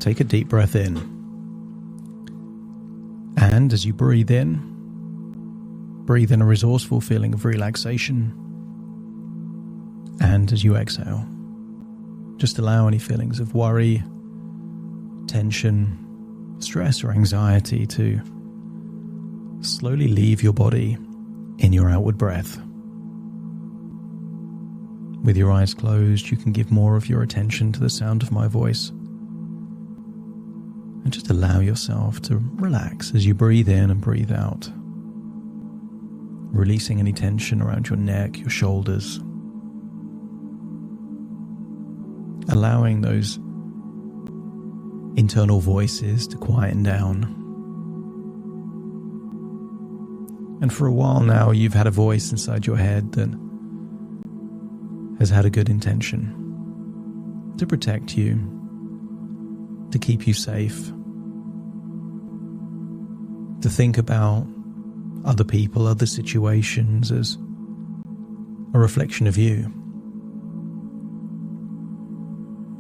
take a deep breath in. And as you breathe in a resourceful feeling of relaxation. And as you exhale, just allow any feelings of worry, tension, stress or anxiety to slowly leave your body in your outward breath. With your eyes closed, you can give more of your attention to the sound of my voice. And just allow yourself to relax as you breathe in and breathe out. Releasing any tension around your neck, your shoulders. Allowing those internal voices to quieten down. And for a while now, you've had a voice inside your head that has had a good intention to protect you, to keep you safe, to think about other people, other situations as a reflection of you.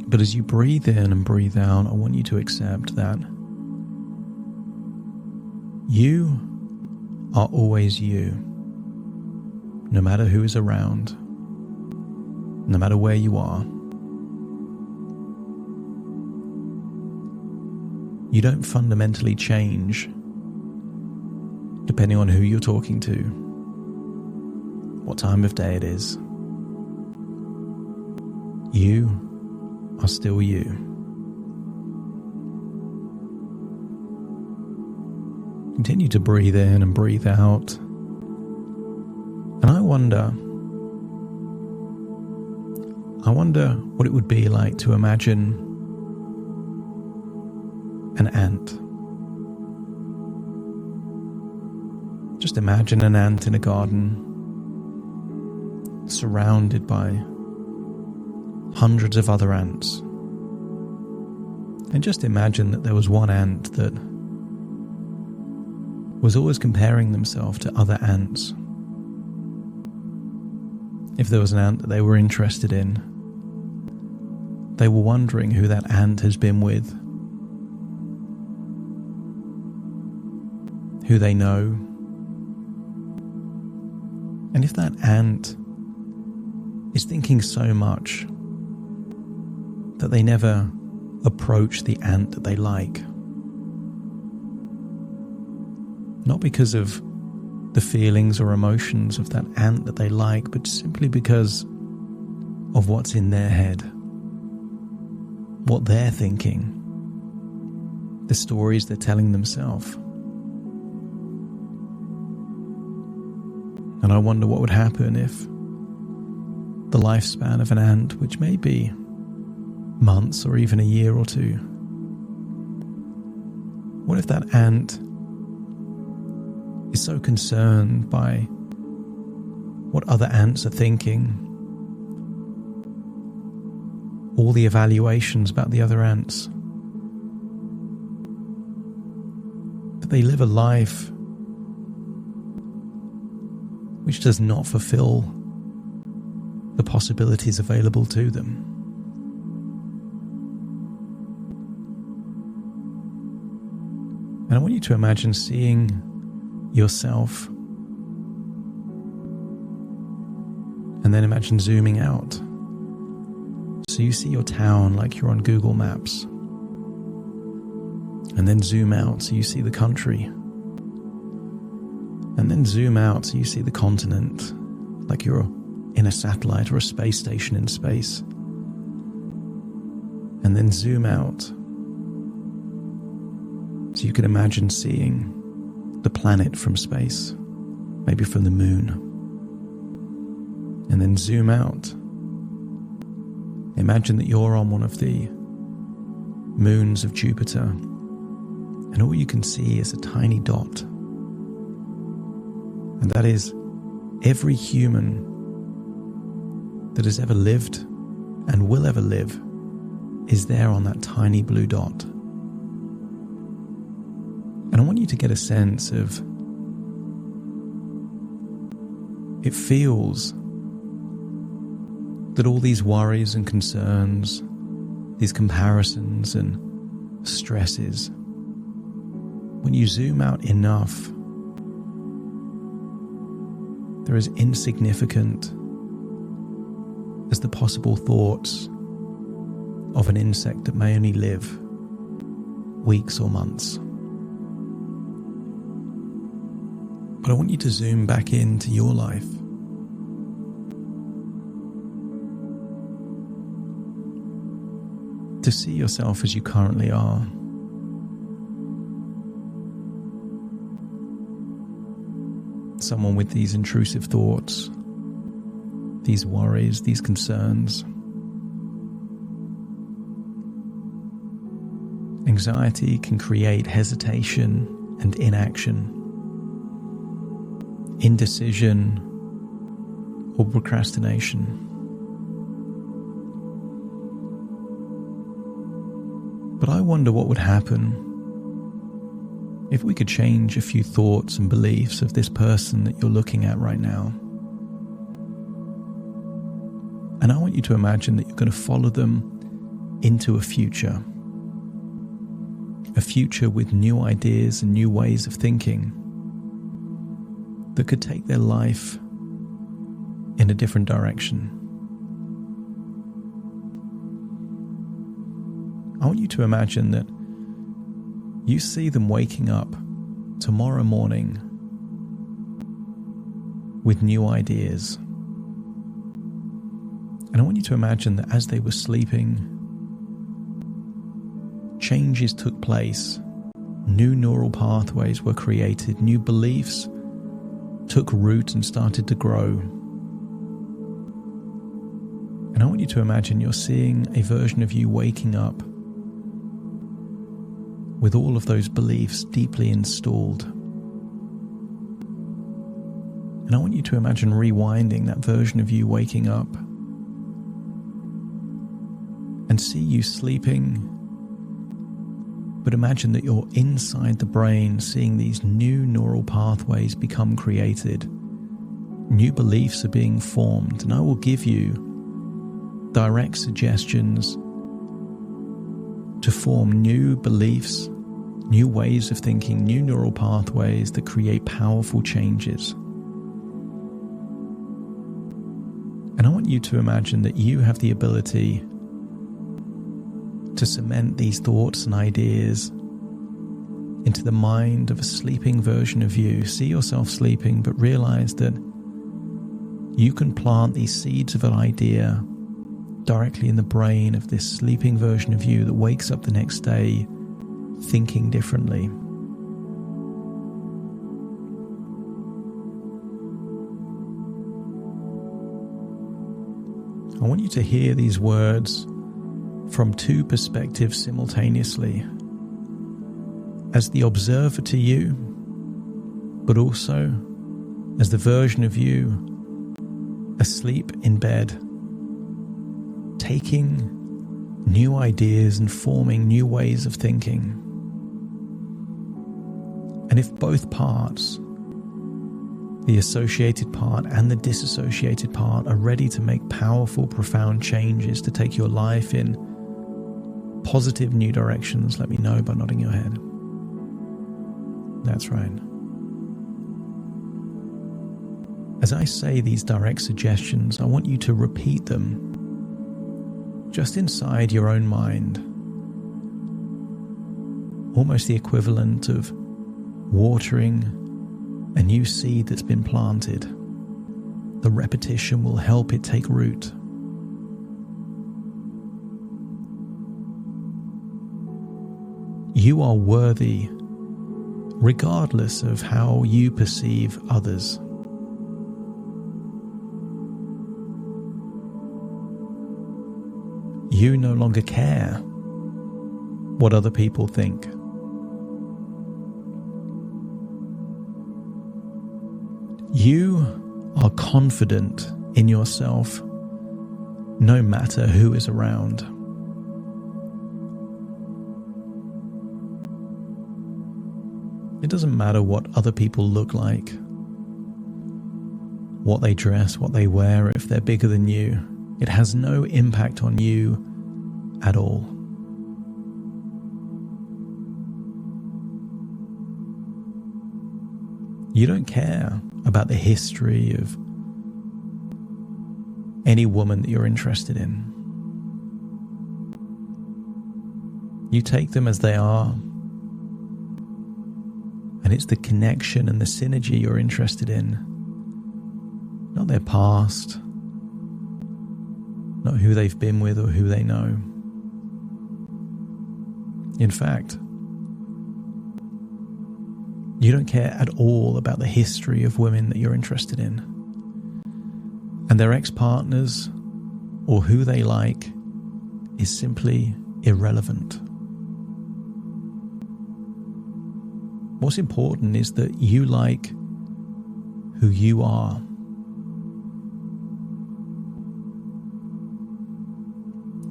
But as you breathe in and breathe out, I want you to accept that you are always you, no matter who is around, no matter where you are. You don't fundamentally change depending on who you're talking to, what time of day it is. You are still you. Continue to breathe in and breathe out. And I wonder what it would be like to imagine an ant. Just imagine an ant in a garden, surrounded by hundreds of other ants. And just imagine that there was one ant that was always comparing themselves to other ants. If there was an ant that they were interested in, they were wondering who that ant has been with, who they know. And if that ant is thinking so much that they never approach the ant that they like, not because of the feelings or emotions of that ant that they like, but simply because of what's in their head, what they're thinking, the stories they're telling themselves. And I wonder what would happen if the lifespan of an ant, which may be months or even a year or two, what if that ant is so concerned by what other ants are thinking, all the evaluations about the other ants, that they live a life which does not fulfill the possibilities available to them. And I want you to imagine seeing yourself, and then imagine zooming out. So you see your town like you're on Google Maps, and then zoom out so you see the country. And then zoom out so you see the continent, like you're in a satellite or a space station in space. And then zoom out so you can imagine seeing the planet from space, maybe from the moon. And then zoom out. Imagine that you're on one of the moons of Jupiter, and all you can see is a tiny dot. And that is every human that has ever lived and will ever live is there on that tiny blue dot. And I want you to get a sense of, it feels that all these worries and concerns, these comparisons and stresses, when you zoom out enough, they're as insignificant as the possible thoughts of an insect that may only live weeks or months. But I want you to zoom back into your life. To see yourself as you currently are. Someone with these intrusive thoughts, these worries, these concerns. Anxiety can create hesitation and inaction, indecision or procrastination. But I wonder what would happen if we could change a few thoughts and beliefs of this person that you're looking at right now. And I want you to imagine that you're going to follow them into a future with new ideas and new ways of thinking that could take their life in a different direction. I want you to imagine that you see them waking up tomorrow morning with new ideas. And I want you to imagine that as they were sleeping, changes took place, new neural pathways were created, new beliefs took root and started to grow. And I want you to imagine you're seeing a version of you waking up with all of those beliefs deeply installed. And I want you to imagine rewinding that version of you waking up and see you sleeping, but imagine that you're inside the brain seeing these new neural pathways become created. New beliefs are being formed, and I will give you direct suggestions to form new beliefs, new ways of thinking, new neural pathways that create powerful changes. And I want you to imagine that you have the ability to cement these thoughts and ideas into the mind of a sleeping version of you. See yourself sleeping, but realize that you can plant these seeds of an idea directly in the brain of this sleeping version of you that wakes up the next day thinking differently. I want you to hear these words from two perspectives simultaneously. As the observer to you, but also as the version of you asleep in bed, taking new ideas and forming new ways of thinking. And if both parts, the associated part and the disassociated part, are ready to make powerful, profound changes to take your life in positive new directions, let me know by nodding your head. That's right. As I say these direct suggestions, I want you to repeat them just inside your own mind. Almost the equivalent of watering a new seed that's been planted. The repetition will help it take root. You are worthy, regardless of how you perceive others. You no longer care what other people think. You are confident in yourself, no matter who is around. It doesn't matter what other people look like, what they dress, what they wear, if they're bigger than you. It has no impact on you at all. You don't care about the history of any woman that you're interested in. You take them as they are, and it's the connection and the synergy you're interested in, not their past, not who they've been with or who they know. In fact, you don't care at all about the history of women that you're interested in. And their ex-partners or who they like is simply irrelevant. What's important is that you like who you are.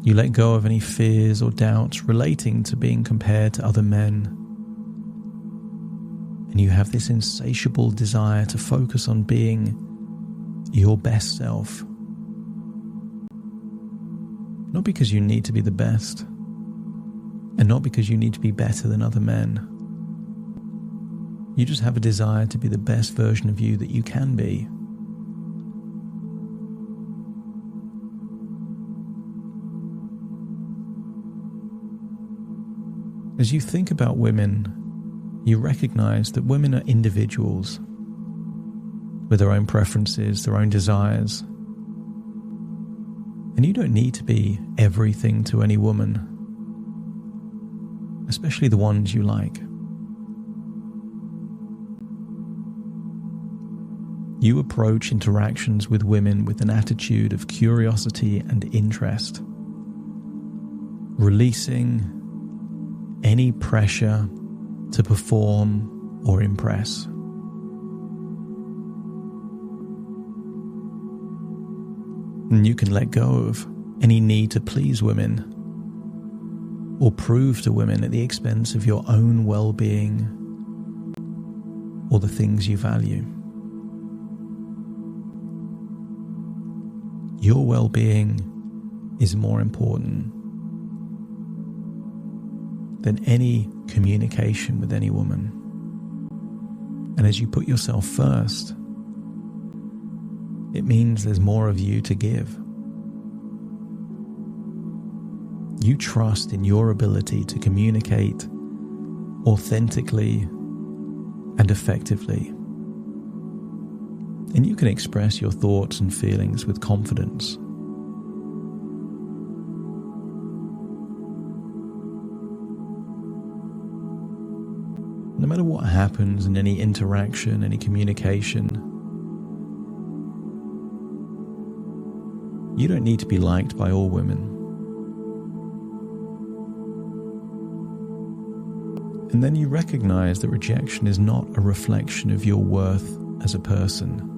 You let go of any fears or doubts relating to being compared to other men. And you have this insatiable desire to focus on being your best self. Not because you need to be the best, and not because you need to be better than other men. You just have a desire to be the best version of you that you can be. As you think about women, you recognize that women are individuals with their own preferences, their own desires. And you don't need to be everything to any woman, especially the ones you like. You approach interactions with women with an attitude of curiosity and interest, releasing any pressure to perform or impress. And you can let go of any need to please women or prove to women at the expense of your own well-being or the things you value. Your well-being is more important than any communication with any woman. And as you put yourself first, it means there's more of you to give. You trust in your ability to communicate authentically and effectively. And you can express your thoughts and feelings with confidence. No matter what happens in any interaction, any communication, you don't need to be liked by all women. And then you recognize that rejection is not a reflection of your worth as a person.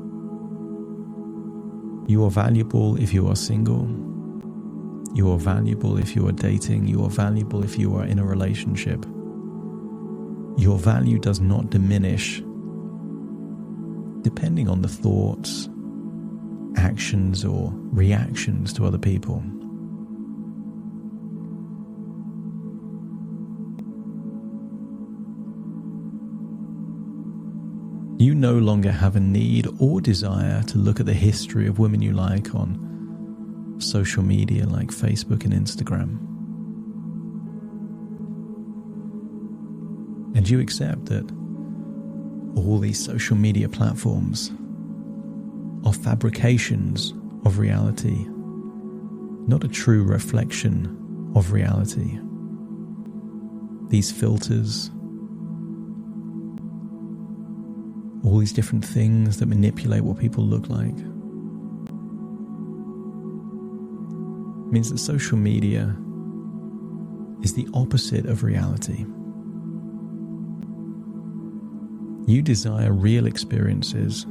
You are valuable if you are single. You are valuable if you are dating. You are valuable if you are in a relationship. Your value does not diminish depending on the thoughts, actions, or reactions to other people. You no longer have a need or desire to look at the history of women you like on social media like Facebook and Instagram. And you accept that all these social media platforms are fabrications of reality, not a true reflection of reality. These filters, all these different things that manipulate what people look like, means that social media is the opposite of reality. You desire real experiences,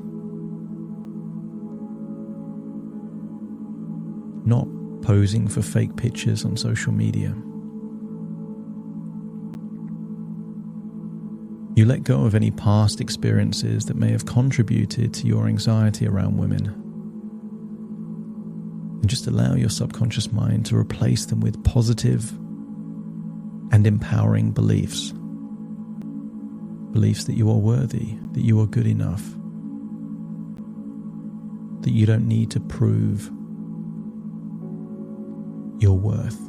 not posing for fake pictures on social media. You let go of any past experiences that may have contributed to your anxiety around women, and just allow your subconscious mind to replace them with positive and empowering beliefs beliefs that you are worthy, that you are good enough, that you don't need to prove your worth.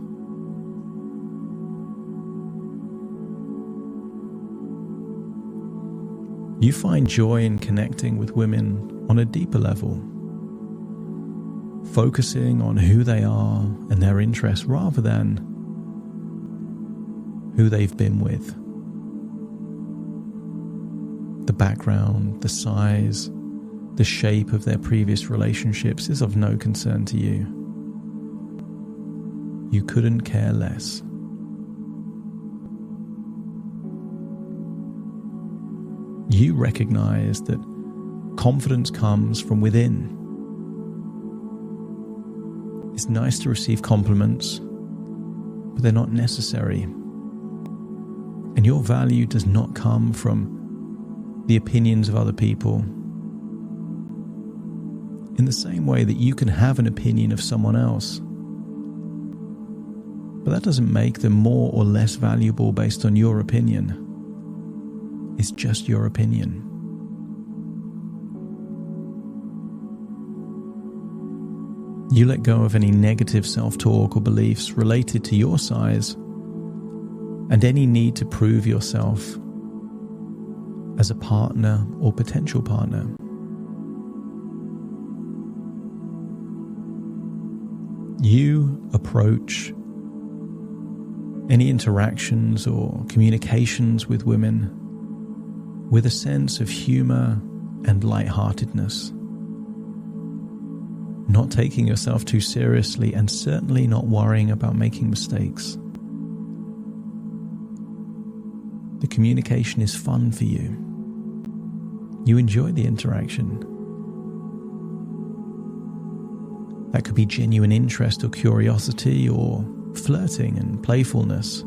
You find joy in connecting with women on a deeper level, focusing on who they are and their interests rather than who they've been with. The background, the size, the shape of their previous relationships is of no concern to you. You couldn't care less. You recognize that confidence comes from within. It's nice to receive compliments, but they're not necessary. And your value does not come from the opinions of other people. In the same way that you can have an opinion of someone else, but that doesn't make them more or less valuable based on your opinion. It's just your opinion. You let go of any negative self-talk or beliefs related to your size and any need to prove yourself as a partner or potential partner. You approach any interactions or communications with women with a sense of humor and lightheartedness, not taking yourself too seriously and certainly not worrying about making mistakes. The communication is fun for you. You enjoy the interaction. That could be genuine interest or curiosity or flirting and playfulness.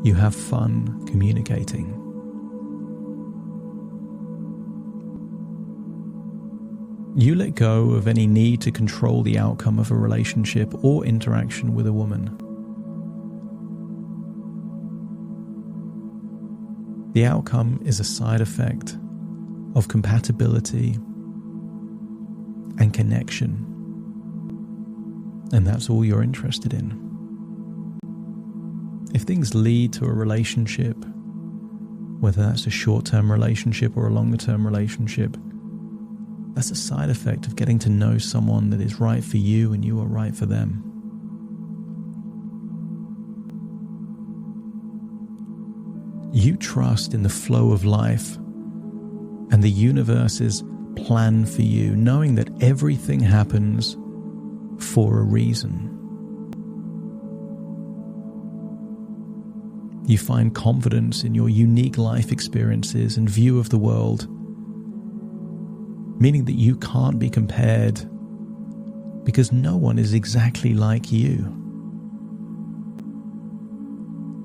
You have fun communicating. You let go of any need to control the outcome of a relationship or interaction with a woman. The outcome is a side effect of compatibility and connection, and that's all you're interested in. If things lead to a relationship, whether that's a short-term relationship or a longer-term relationship, that's a side effect of getting to know someone that is right for you and you are right for them. You trust in the flow of life and the universe's plan for you, knowing that everything happens for a reason. You find confidence in your unique life experiences and view of the world, meaning that you can't be compared because no one is exactly like you.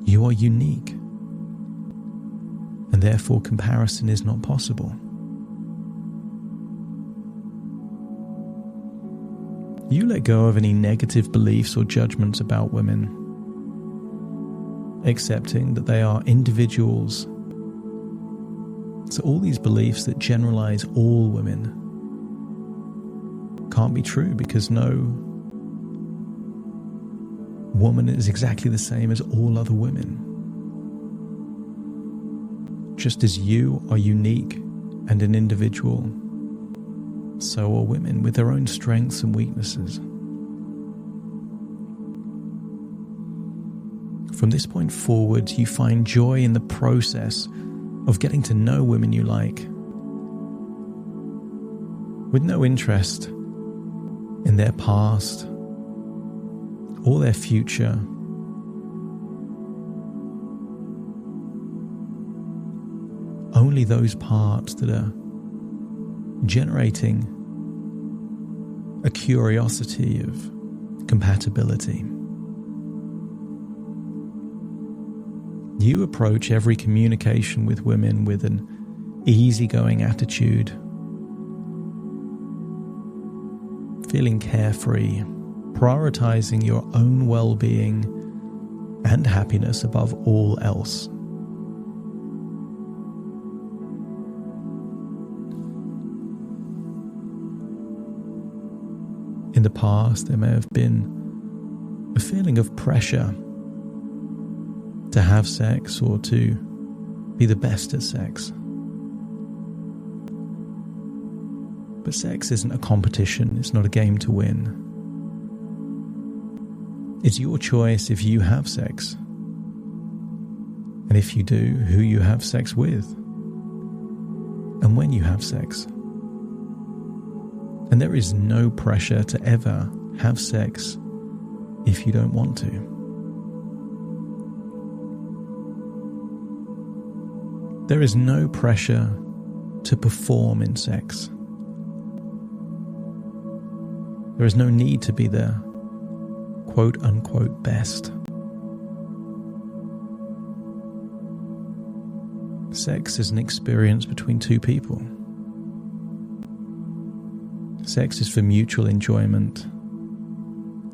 You are unique, and therefore comparison is not possible. You let go of any negative beliefs or judgments about women, accepting that they are individuals. So all these beliefs that generalize all women can't be true because no woman is exactly the same as all other women. Just as you are unique and an individual, so are women with their own strengths and weaknesses. From this point forward, you find joy in the process of getting to know women you like, with no interest in their past or their future. Only those parts that are generating a curiosity of compatibility. You approach every communication with women with an easygoing attitude, feeling carefree, prioritizing your own well-being and happiness above all else. In the past, there may have been a feeling of pressure to have sex or to be the best at sex. But sex isn't a competition, it's not a game to win. It's your choice if you have sex. And if you do, who you have sex with. And when you have sex. And there is no pressure to ever have sex if you don't want to. There is no pressure to perform in sex. There is no need to be the quote-unquote best. Sex is an experience between two people. Sex is for mutual enjoyment,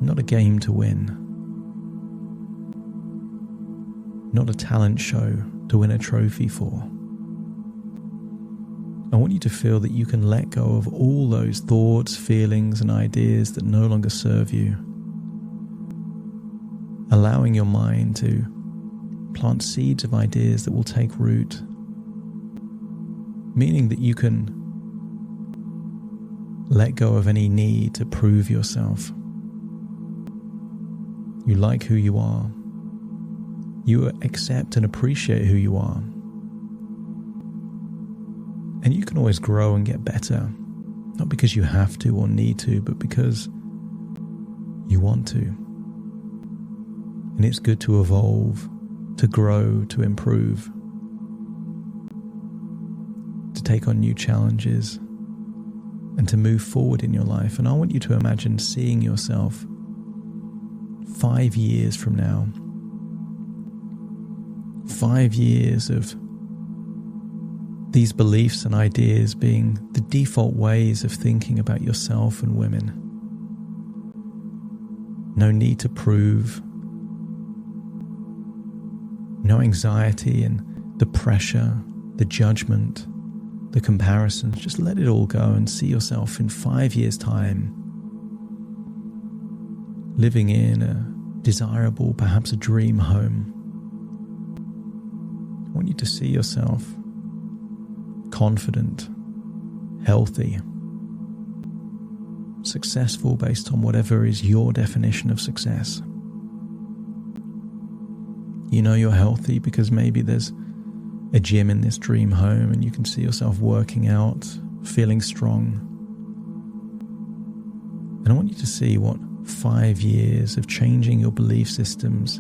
not a game to win. Not a talent show to win a trophy for. I want you to feel that you can let go of all those thoughts, feelings, and ideas that no longer serve you. Allowing your mind to plant seeds of ideas that will take root. Meaning that you can let go of any need to prove yourself. You like who you are. You accept and appreciate who you are. And you can always grow and get better. Not because you have to or need to, but because you want to. And it's good to evolve, to grow, to improve, to take on new challenges, and to move forward in your life. And I want you to imagine seeing yourself 5 years from now. 5 years of these beliefs and ideas being the default ways of thinking about yourself and women. No need to prove. No anxiety and the pressure, the judgment, the comparisons. Just let it all go and see yourself in 5 years' time living in a desirable, perhaps a dream home. I want you to see yourself confident, healthy, successful based on whatever is your definition of success. You know you're healthy because maybe there's a gym in this dream home and you can see yourself working out, feeling strong. And I want you to see what 5 years of changing your belief systems,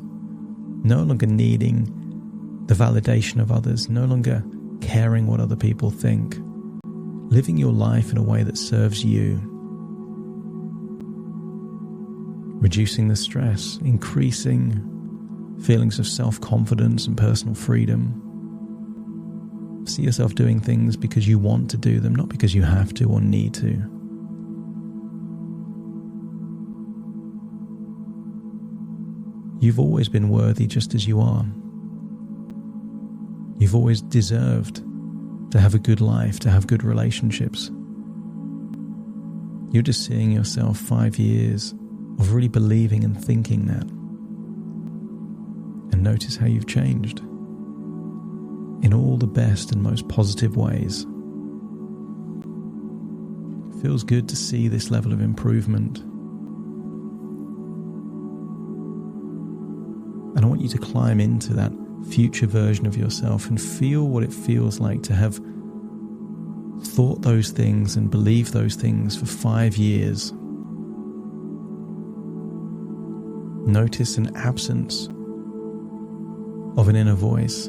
no longer needing the validation of others, no longer caring what other people think, living your life in a way that serves you, reducing the stress, increasing feelings of self-confidence and personal freedom. See yourself doing things because you want to do them, not because you have to or need to. You've always been worthy just as you are. You've always deserved to have a good life, to have good relationships. You're just seeing yourself 5 years of really believing and thinking that. And notice how you've changed in all the best and most positive ways. It feels good to see this level of improvement. And I want you to climb into that future version of yourself and feel what it feels like to have thought those things and believed those things for 5 years. Notice an absence of an inner voice.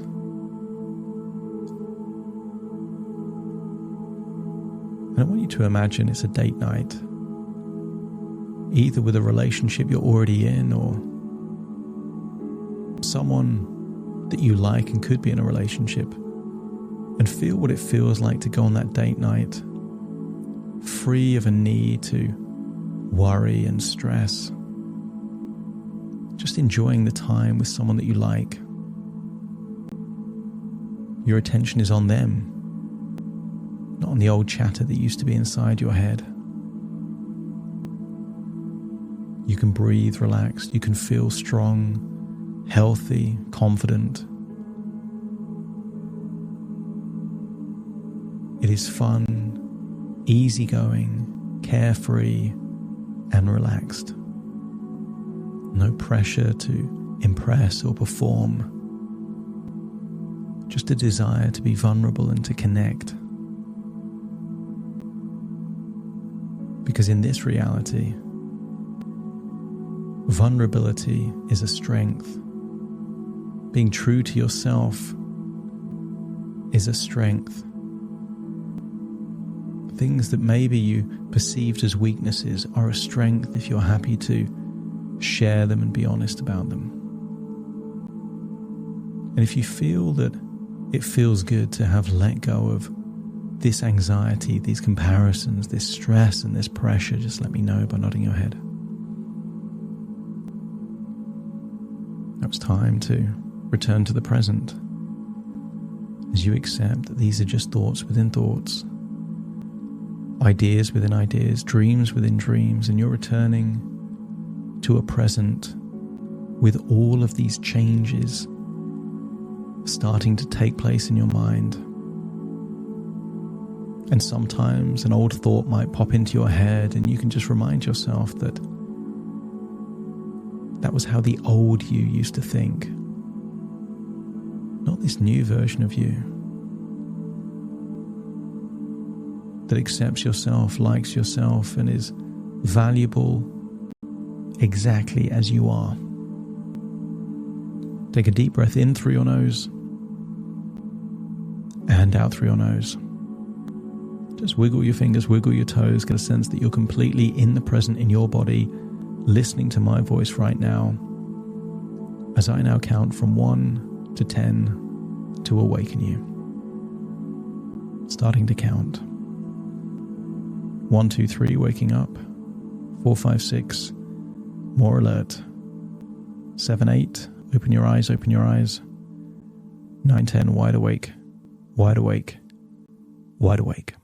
And I want you to imagine it's a date night, either with a relationship you're already in or someone that you like and could be in a relationship, and feel what it feels like to go on that date night free of a need to worry and stress, just enjoying the time with someone that you like. Your attention is on them, not on the old chatter that used to be inside your head. You can breathe relaxed. You can feel strong, healthy, confident. It is fun, easygoing, carefree, and relaxed. No pressure to impress or perform. Just a desire to be vulnerable and to connect. Because in this reality, vulnerability is a strength. Being true to yourself is a strength. Things that maybe you perceived as weaknesses are a strength if you're happy to share them and be honest about them. And if you feel that it feels good to have let go of this anxiety, these comparisons, this stress and this pressure, just let me know by nodding your head. Now it's time to return to the present as you accept that these are just thoughts within thoughts, ideas within ideas, dreams within dreams, and you're returning to a present with all of these changes starting to take place in your mind. And sometimes an old thought might pop into your head and you can just remind yourself that that was how the old you used to think, not this new version of you that accepts yourself, likes yourself, and is valuable exactly as you are. Take a deep breath in through your nose and out through your nose. Just wiggle your fingers, wiggle your toes, get a sense that you're completely in the present in your body, listening to my voice right now, as I now count from 1 to 10 to awaken you. Starting to count. 1, 2, 3, waking up. 4, 5, 6, more alert. 7, 8, open your eyes, open your eyes. 9, 10, wide awake, wide awake, wide awake.